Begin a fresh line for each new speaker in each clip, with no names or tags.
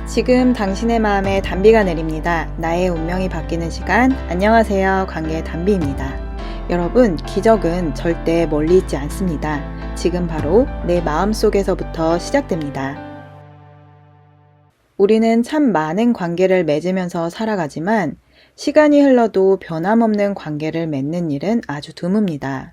지금 당신의 마음에 단비가 내립니다. 나의 운명이 바뀌는 시간. 안녕하세요. 관계의 단비입니다. 여러분, 기적은 절대 멀리 있지 않습니다. 지금 바로 내 마음속에서부터 시작됩니다. 우리는 참 많은 관계를 맺으면서 살아가지만 시간이 흘러도 변함없는 관계를 맺는 일은 아주 드뭅니다.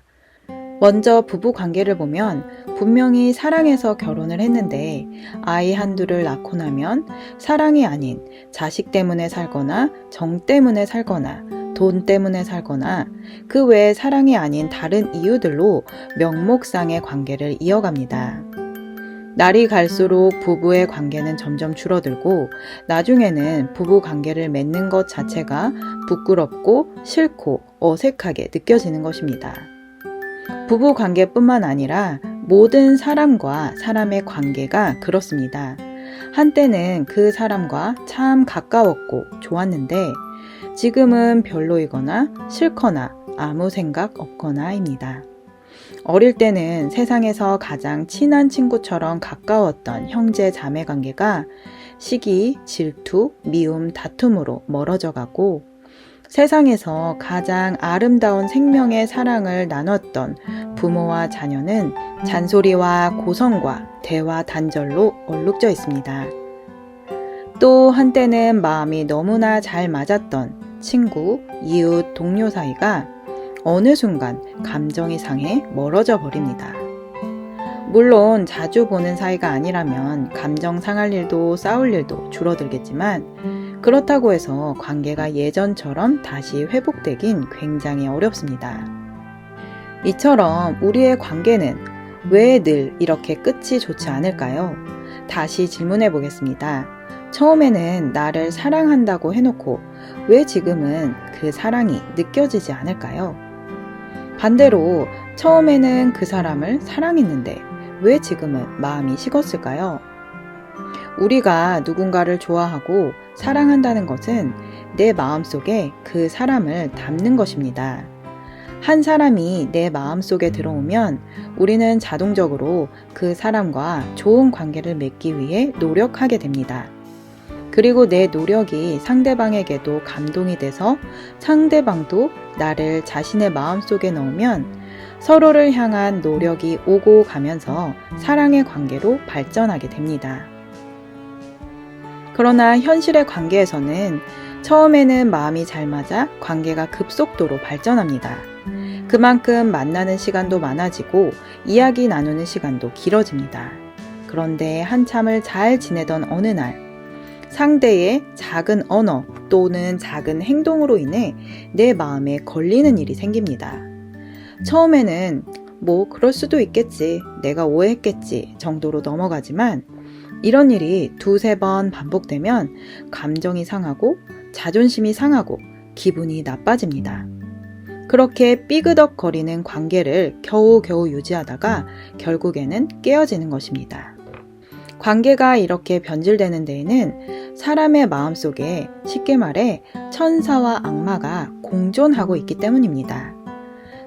먼저 부부 관계를 보면 분명히 사랑해서 결혼을 했는데 아이 한둘을 낳고 나면 사랑이 아닌 자식 때문에 살거나 정 때문에 살거나 돈 때문에 살거나 그 외에 사랑이 아닌 다른 이유들로 명목상의 관계를 이어갑니다. 날이 갈수록 부부의 관계는 점점 줄어들고 나중에는 부부 관계를 맺는 것 자체가 부끄럽고 싫고 어색하게 느껴지는 것입니다. 부부 관계뿐만 아니라 모든 사람과 사람의 관계가 그렇습니다. 한때는 그 사람과 참 가까웠고 좋았는데 지금은 별로이거나 싫거나 아무 생각 없거나입니다. 어릴 때는 세상에서 가장 친한 친구처럼 가까웠던 형제 자매 관계가 시기, 질투, 미움, 다툼으로 멀어져 가고 세상에서 가장 아름다운 생명의 사랑을 나눴던 부모와 자녀는 잔소리와 고성과 대화 단절로 얼룩져 있습니다. 또 한때는 마음이 너무나 잘 맞았던 친구, 이웃, 동료 사이가 어느 순간 감정이 상해 멀어져 버립니다. 물론 자주 보는 사이가 아니라면 감정 상할 일도 싸울 일도 줄어들겠지만 그렇다고 해서 관계가 예전처럼 다시 회복되긴 굉장히 어렵습니다. 이처럼 우리의 관계는 왜 늘 이렇게 끝이 좋지 않을까요? 다시 질문해 보겠습니다. 처음에는 나를 사랑한다고 해놓고 왜 지금은 그 사랑이 느껴지지 않을까요? 반대로 처음에는 그 사람을 사랑했는데 왜 지금은 마음이 식었을까요? 우리가 누군가를 좋아하고 사랑한다는 것은 내 마음속에 그 사람을 담는 것입니다. 한 사람이 내 마음속에 들어오면 우리는 자동적으로 그 사람과 좋은 관계를 맺기 위해 노력하게 됩니다. 그리고 내 노력이 상대방에게도 감동이 돼서 상대방도 나를 자신의 마음속에 넣으면 서로를 향한 노력이 오고 가면서 사랑의 관계로 발전하게 됩니다. 그러나 현실의 관계에서는 처음에는 마음이 잘 맞아 관계가 급속도로 발전합니다. 그만큼 만나는 시간도 많아지고 이야기 나누는 시간도 길어집니다. 그런데 한참을 잘 지내던 어느 날 상대의 작은 언어 또는 작은 행동으로 인해 내 마음에 걸리는 일이 생깁니다. 처음에는 그럴 수도 있겠지, 내가 오해했겠지 정도로 넘어가지만 이런 일이 두세 번 반복되면 감정이 상하고 자존심이 상하고 기분이 나빠집니다. 그렇게 삐그덕거리는 관계를 겨우겨우 유지하다가 결국에는 깨어지는 것입니다. 관계가 이렇게 변질되는 데에는 사람의 마음속에 쉽게 말해 천사와 악마가 공존하고 있기 때문입니다.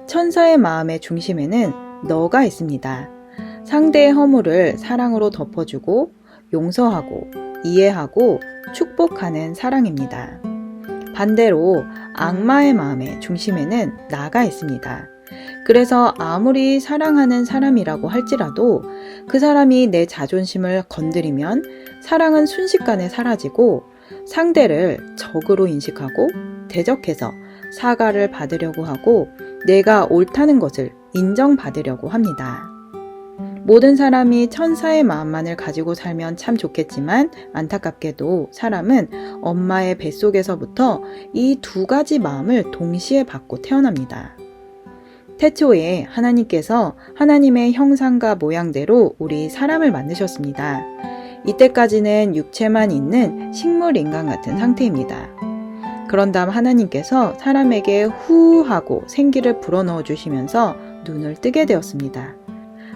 천사의 마음의 중심에는 너가 있습니다. 상대의 허물을 사랑으로 덮어주고 용서하고 이해하고 축복하는 사랑입니다. 반대로 악마의 마음의 중심에는 나가 있습니다. 그래서 아무리 사랑하는 사람이라고 할지라도 그 사람이 내 자존심을 건드리면 사랑은 순식간에 사라지고 상대를 적으로 인식하고 대적해서 사과를 받으려고 하고 내가 옳다는 것을 인정받으려고 합니다. 모든 사람이 천사의 마음만을 가지고 살면 참 좋겠지만 안타깝게도 사람은 엄마의 뱃속에서부터 이 두 가지 마음을 동시에 받고 태어납니다. 태초에 하나님께서 하나님의 형상과 모양대로 우리 사람을 만드셨습니다. 이때까지는 육체만 있는 식물 인간 같은 상태입니다. 그런 다음 하나님께서 사람에게 후 하고 생기를 불어넣어 주시면서 눈을 뜨게 되었습니다.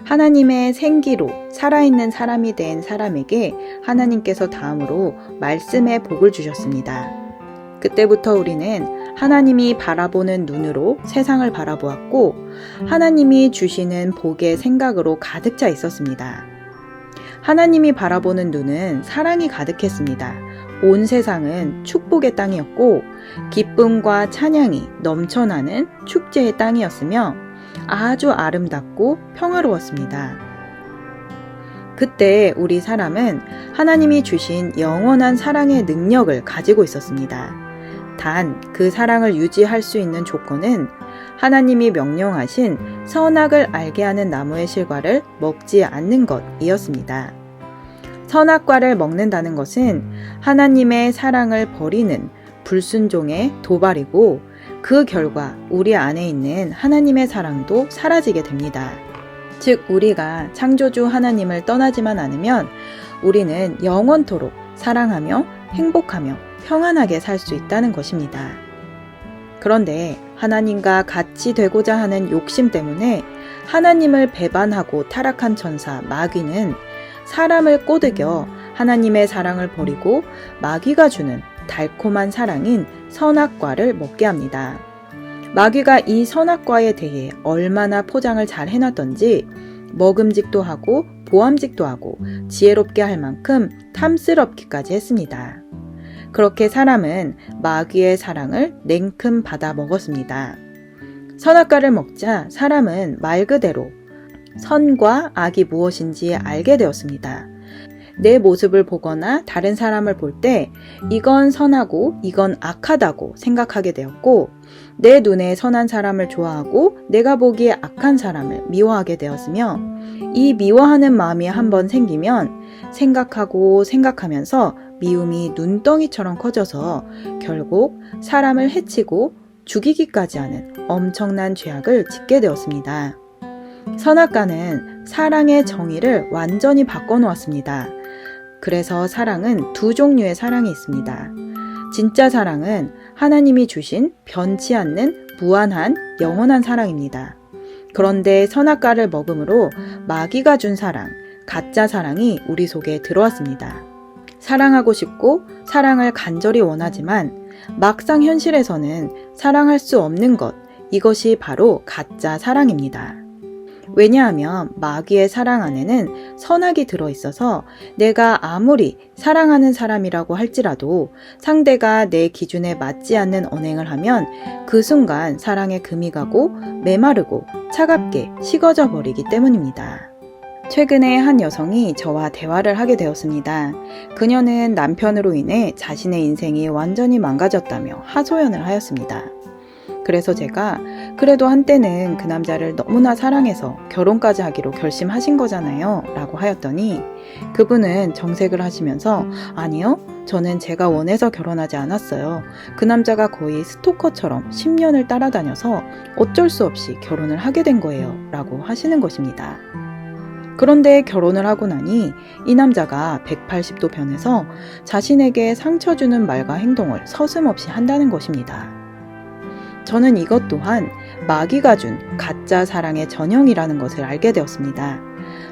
하나님의 생기로 살아있는 사람이 된 사람에게 하나님께서 다음으로 말씀의 복을 주셨습니다. 그때부터 우리는 하나님이 바라보는 눈으로 세상을 바라보았고 하나님이 주시는 복의 생각으로 가득 차 있었습니다. 하나님이 바라보는 눈은 사랑이 가득했습니다. 온 세상은 축복의 땅이었고 기쁨과 찬양이 넘쳐나는 축제의 땅이었으며 아주 아름답고 평화로웠습니다. 그때 우리 사람은 하나님이 주신 영원한 사랑의 능력을 가지고 있었습니다. 단 그 사랑을 유지할 수 있는 조건은 하나님이 명령하신 선악을 알게 하는 나무의 실과를 먹지 않는 것이었습니다. 선악과를 먹는다는 것은 하나님의 사랑을 버리는 불순종의 도발이고 그 결과 우리 안에 있는 하나님의 사랑도 사라지게 됩니다. 즉 우리가 창조주 하나님을 떠나지만 않으면 우리는 영원토록 사랑하며 행복하며 평안하게 살 수 있다는 것입니다. 그런데 하나님과 같이 되고자 하는 욕심 때문에 하나님을 배반하고 타락한 천사 마귀는 사람을 꼬드겨 하나님의 사랑을 버리고 마귀가 주는 달콤한 사랑인 선악과를 먹게 합니다. 마귀가 이 선악과에 대해 얼마나 포장을 잘 해놨던지 먹음직도 하고 보암직도 하고 지혜롭게 할 만큼 탐스럽기까지 했습니다. 그렇게 사람은 마귀의 사랑을 냉큼 받아 먹었습니다. 선악과를 먹자 사람은 말 그대로 선과 악이 무엇인지 알게 되었습니다. 내 모습을 보거나 다른 사람을 볼 때 이건 선하고 이건 악하다고 생각하게 되었고 내 눈에 선한 사람을 좋아하고 내가 보기에 악한 사람을 미워하게 되었으며 이 미워하는 마음이 한번 생기면 생각하고 생각하면서 미움이 눈덩이처럼 커져서 결국 사람을 해치고 죽이기까지 하는 엄청난 죄악을 짓게 되었습니다. 선악과는 사랑의 정의를 완전히 바꿔놓았습니다. 그래서 사랑은 두 종류의 사랑이 있습니다. 진짜 사랑은 하나님이 주신 변치 않는 무한한 영원한 사랑입니다. 그런데 선악과를 먹음으로 마귀가 준 사랑, 가짜 사랑이 우리 속에 들어왔습니다. 사랑하고 싶고 사랑을 간절히 원하지만 막상 현실에서는 사랑할 수 없는 것, 이것이 바로 가짜 사랑입니다. 왜냐하면 마귀의 사랑 안에는 선악이 들어있어서 내가 아무리 사랑하는 사람이라고 할지라도 상대가 내 기준에 맞지 않는 언행을 하면 그 순간 사랑에 금이 가고 메마르고 차갑게 식어져 버리기 때문입니다. 최근에 한 여성이 저와 대화를 하게 되었습니다. 그녀는 남편으로 인해 자신의 인생이 완전히 망가졌다며 하소연을 하였습니다. 그래서 제가 그래도 한때는 그 남자를 너무나 사랑해서 결혼까지 하기로 결심하신 거잖아요 라고 하였더니 그분은 정색을 하시면서 아니요, 저는 제가 원해서 결혼하지 않았어요. 그 남자가 거의 스토커처럼 10년을 따라다녀서 어쩔 수 없이 결혼을 하게 된 거예요 라고 하시는 것입니다. 그런데 결혼을 하고 나니 이 남자가 180도 변해서 자신에게 상처 주는 말과 행동을 서슴없이 한다는 것입니다. 저는 이것 또한 마귀가 준 가짜 사랑의 전형이라는 것을 알게 되었습니다.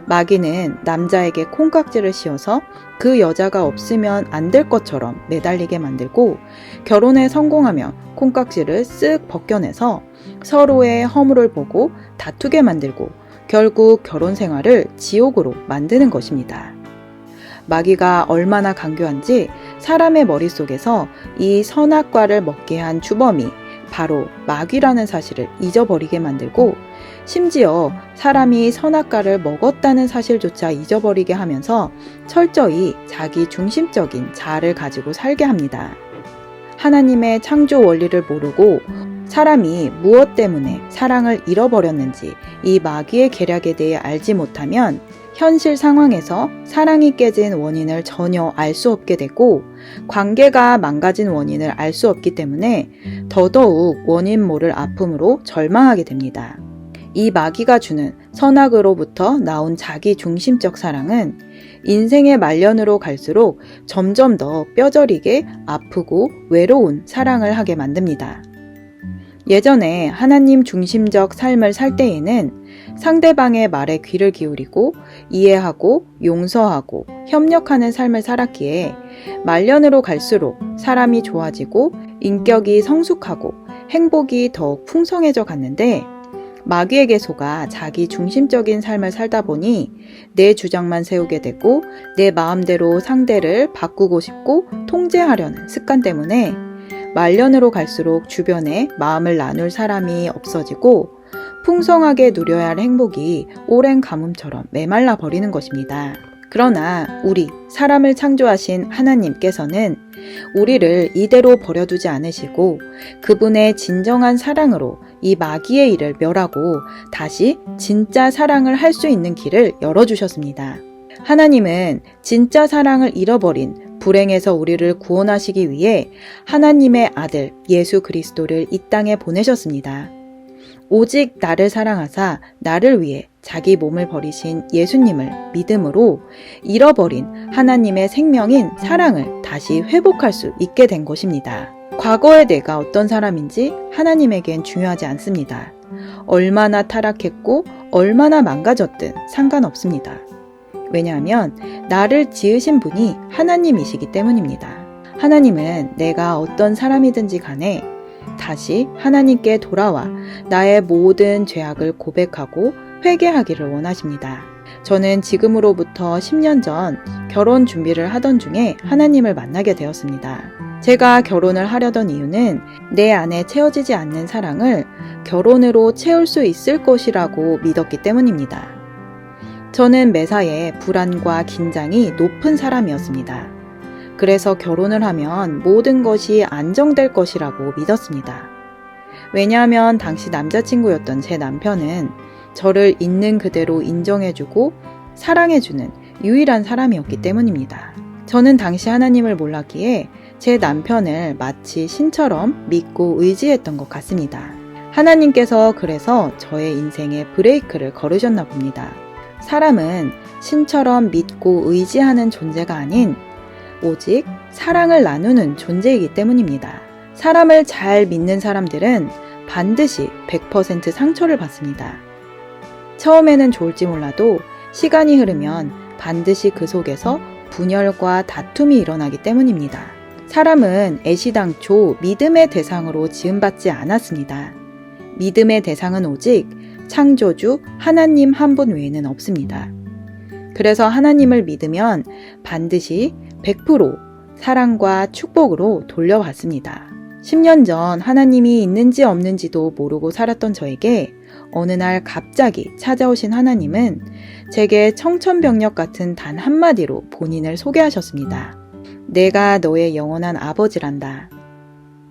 마귀는 남자에게 콩깍지를 씌워서 그 여자가 없으면 안 될 것처럼 매달리게 만들고 결혼에 성공하며 콩깍지를 쓱 벗겨내서 서로의 허물을 보고 다투게 만들고 결국 결혼 생활을 지옥으로 만드는 것입니다. 마귀가 얼마나 강교한지 사람의 머릿속에서 이 선악과를 먹게 한 주범이 바로 마귀라는 사실을 잊어버리게 만들고 심지어 사람이 선악과를 먹었다는 사실조차 잊어버리게 하면서 철저히 자기 중심적인 자아를 가지고 살게 합니다. 하나님의 창조 원리를 모르고 사람이 무엇 때문에 사랑을 잃어버렸는지 이 마귀의 계략에 대해 알지 못하면 현실 상황에서 사랑이 깨진 원인을 전혀 알 수 없게 되고 관계가 망가진 원인을 알 수 없기 때문에 더더욱 원인 모를 아픔으로 절망하게 됩니다. 이 마귀가 주는 선악으로부터 나온 자기 중심적 사랑은 인생의 말년으로 갈수록 점점 더 뼈저리게 아프고 외로운 사랑을 하게 만듭니다. 예전에 하나님 중심적 삶을 살 때에는 상대방의 말에 귀를 기울이고 이해하고 용서하고 협력하는 삶을 살았기에 말년으로 갈수록 사람이 좋아지고 인격이 성숙하고 행복이 더욱 풍성해져 갔는데 마귀에게 속아 자기 중심적인 삶을 살다 보니 내 주장만 세우게 되고 내 마음대로 상대를 바꾸고 싶고 통제하려는 습관 때문에 말년으로 갈수록 주변에 마음을 나눌 사람이 없어지고 풍성하게 누려야 할 행복이 오랜 가뭄처럼 메말라 버리는 것입니다. 그러나 우리 사람을 창조하신 하나님께서는 우리를 이대로 버려두지 않으시고 그분의 진정한 사랑으로 이 마귀의 일을 멸하고 다시 진짜 사랑을 할 수 있는 길을 열어주셨습니다. 하나님은 진짜 사랑을 잃어버린 불행에서 우리를 구원하시기 위해 하나님의 아들 예수 그리스도를 이 땅에 보내셨습니다. 오직 나를 사랑하사 나를 위해 자기 몸을 버리신 예수님을 믿음으로 잃어버린 하나님의 생명인 사랑을 다시 회복할 수 있게 된 것입니다. 과거의 내가 어떤 사람인지 하나님에겐 중요하지 않습니다. 얼마나 타락했고 얼마나 망가졌든 상관없습니다. 왜냐하면 나를 지으신 분이 하나님이시기 때문입니다. 하나님은 내가 어떤 사람이든지 간에 다시 하나님께 돌아와 나의 모든 죄악을 고백하고 회개하기를 원하십니다. 저는 지금으로부터 10년 전 결혼 준비를 하던 중에 하나님을 만나게 되었습니다. 제가 결혼을 하려던 이유는 내 안에 채워지지 않는 사랑을 결혼으로 채울 수 있을 것이라고 믿었기 때문입니다. 저는 매사에 불안과 긴장이 높은 사람이었습니다. 그래서 결혼을 하면 모든 것이 안정될 것이라고 믿었습니다. 왜냐하면 당시 남자친구였던 제 남편은 저를 있는 그대로 인정해주고 사랑해주는 유일한 사람이었기 때문입니다. 저는 당시 하나님을 몰랐기에 제 남편을 마치 신처럼 믿고 의지했던 것 같습니다. 하나님께서 그래서 저의 인생에 브레이크를 걸으셨나 봅니다. 사람은 신처럼 믿고 의지하는 존재가 아닌 오직 사랑을 나누는 존재이기 때문입니다. 사람을 잘 믿는 사람들은 반드시 100% 상처를 받습니다. 처음에는 좋을지 몰라도 시간이 흐르면 반드시 그 속에서 분열과 다툼이 일어나기 때문입니다. 사람은 애시당초 믿음의 대상으로 지음받지 않았습니다. 믿음의 대상은 오직 창조주 하나님 한 분 외에는 없습니다. 그래서 하나님을 믿으면 반드시 100% 사랑과 축복으로 돌려받습니다. 10년 전 하나님이 있는지 없는지도 모르고 살았던 저에게 어느 날 갑자기 찾아오신 하나님은 제게 청천벽력 같은 단 한마디로 본인을 소개하셨습니다. 내가 너의 영원한 아버지란다.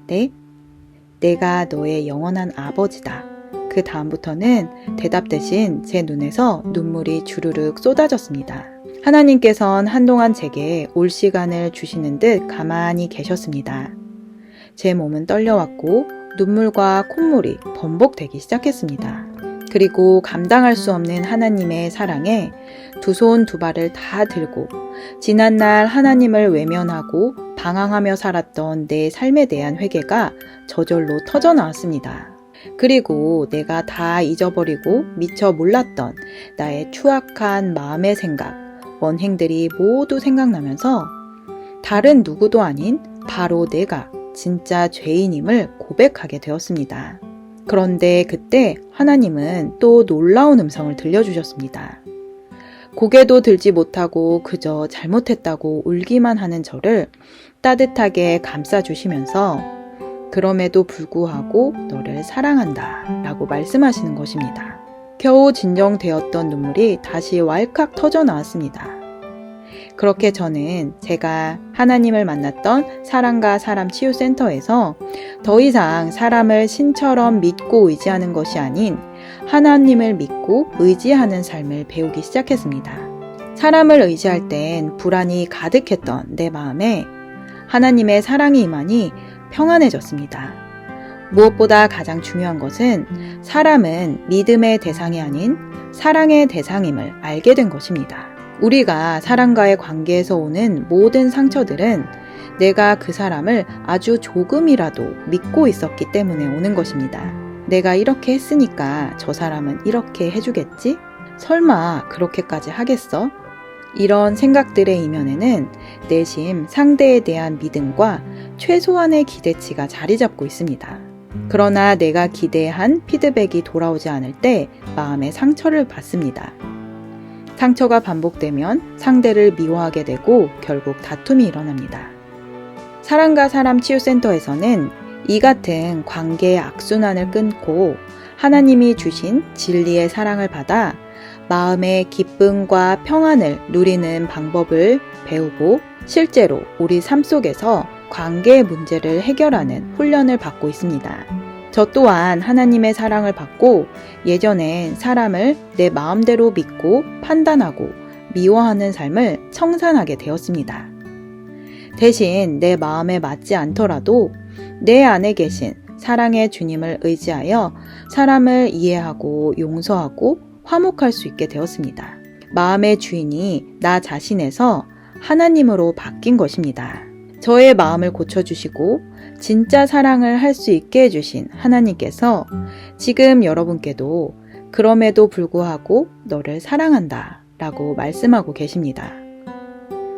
네? 내가 너의 영원한 아버지다. 그 다음부터는 대답 대신 제 눈에서 눈물이 주르륵 쏟아졌습니다. 하나님께선 한동안 제게 올 시간을 주시는 듯 가만히 계셨습니다. 제 몸은 떨려왔고 눈물과 콧물이 번복되기 시작했습니다. 그리고 감당할 수 없는 하나님의 사랑에 두 손 두 발을 다 들고 지난날 하나님을 외면하고 방황하며 살았던 내 삶에 대한 회개가 저절로 터져 나왔습니다. 그리고 내가 다 잊어버리고 미처 몰랐던 나의 추악한 마음의 생각, 원행들이 모두 생각나면서 다른 누구도 아닌 바로 내가 진짜 죄인임을 고백하게 되었습니다. 그런데 그때 하나님은 또 놀라운 음성을 들려주셨습니다. 고개도 들지 못하고 그저 잘못했다고 울기만 하는 저를 따뜻하게 감싸주시면서 그럼에도 불구하고 너를 사랑한다 라고 말씀하시는 것입니다. 겨우 진정되었던 눈물이 다시 왈칵 터져 나왔습니다. 그렇게 저는 제가 하나님을 만났던 사랑과 사람 치유센터에서 더 이상 사람을 신처럼 믿고 의지하는 것이 아닌 하나님을 믿고 의지하는 삶을 배우기 시작했습니다. 사람을 의지할 땐 불안이 가득했던 내 마음에 하나님의 사랑이 임하니 평안해졌습니다. 무엇보다 가장 중요한 것은 사람은 믿음의 대상이 아닌 사랑의 대상임을 알게 된 것입니다. 우리가 사람과의 관계에서 오는 모든 상처들은 내가 그 사람을 아주 조금이라도 믿고 있었기 때문에 오는 것입니다. 내가 이렇게 했으니까 저 사람은 이렇게 해주겠지? 설마 그렇게까지 하겠어? 이런 생각들의 이면에는 내심 상대에 대한 믿음과 최소한의 기대치가 자리 잡고 있습니다. 그러나 내가 기대한 피드백이 돌아오지 않을 때 마음의 상처를 받습니다. 상처가 반복되면 상대를 미워하게 되고 결국 다툼이 일어납니다. 사랑과 사람 치유센터에서는 이 같은 관계의 악순환을 끊고 하나님이 주신 진리의 사랑을 받아 마음의 기쁨과 평안을 누리는 방법을 배우고 실제로 우리 삶 속에서 관계의 문제를 해결하는 훈련을 받고 있습니다. 저 또한 하나님의 사랑을 받고 예전엔 사람을 내 마음대로 믿고 판단하고 미워하는 삶을 청산하게 되었습니다. 대신 내 마음에 맞지 않더라도 내 안에 계신 사랑의 주님을 의지하여 사람을 이해하고 용서하고 화목할 수 있게 되었습니다. 마음의 주인이 나 자신에서 하나님으로 바뀐 것입니다. 저의 마음을 고쳐주시고 진짜 사랑을 할 수 있게 해주신 하나님께서 지금 여러분께도 그럼에도 불구하고 너를 사랑한다 라고 말씀하고 계십니다.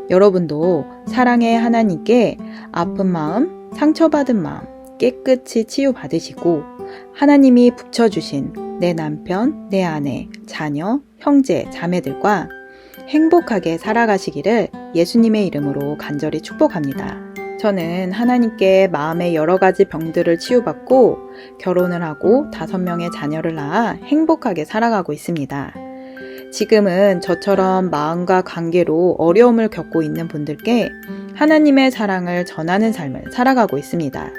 여러분도 사랑의 하나님께 아픈 마음, 상처받은 마음 깨끗이 치유받으시고 하나님이 붙여주신 내 남편, 내 아내, 자녀, 형제, 자매들과 행복하게 살아가시기를 예수님의 이름으로 간절히 축복합니다. 저는 하나님께 마음의 여러 가지 병들을 치유받고 결혼을 하고 5명의 자녀를 낳아 행복하게 살아가고 있습니다. 지금은 저처럼 마음과 관계로 어려움을 겪고 있는 분들께 하나님의 사랑을 전하는 삶을 살아가고 있습니다.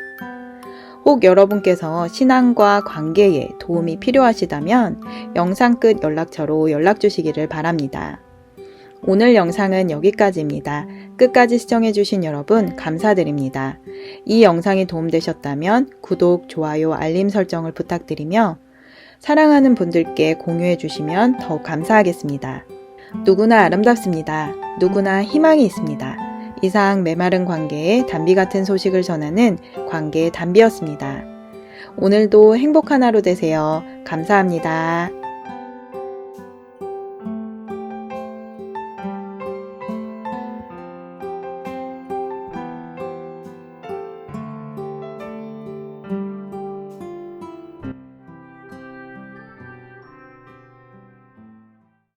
혹 여러분께서 신앙과 관계에 도움이 필요하시다면 영상 끝 연락처로 연락 주시기를 바랍니다. 오늘 영상은 여기까지입니다. 끝까지 시청해주신 여러분 감사드립니다. 이 영상이 도움되셨다면 구독, 좋아요, 알림 설정을 부탁드리며 사랑하는 분들께 공유해 주시면 더욱 감사하겠습니다. 누구나 아름답습니다. 누구나 희망이 있습니다. 이상 메마른 관계에 단비 같은 소식을 전하는 관계의 단비였습니다. 오늘도 행복한 하루 되세요. 감사합니다.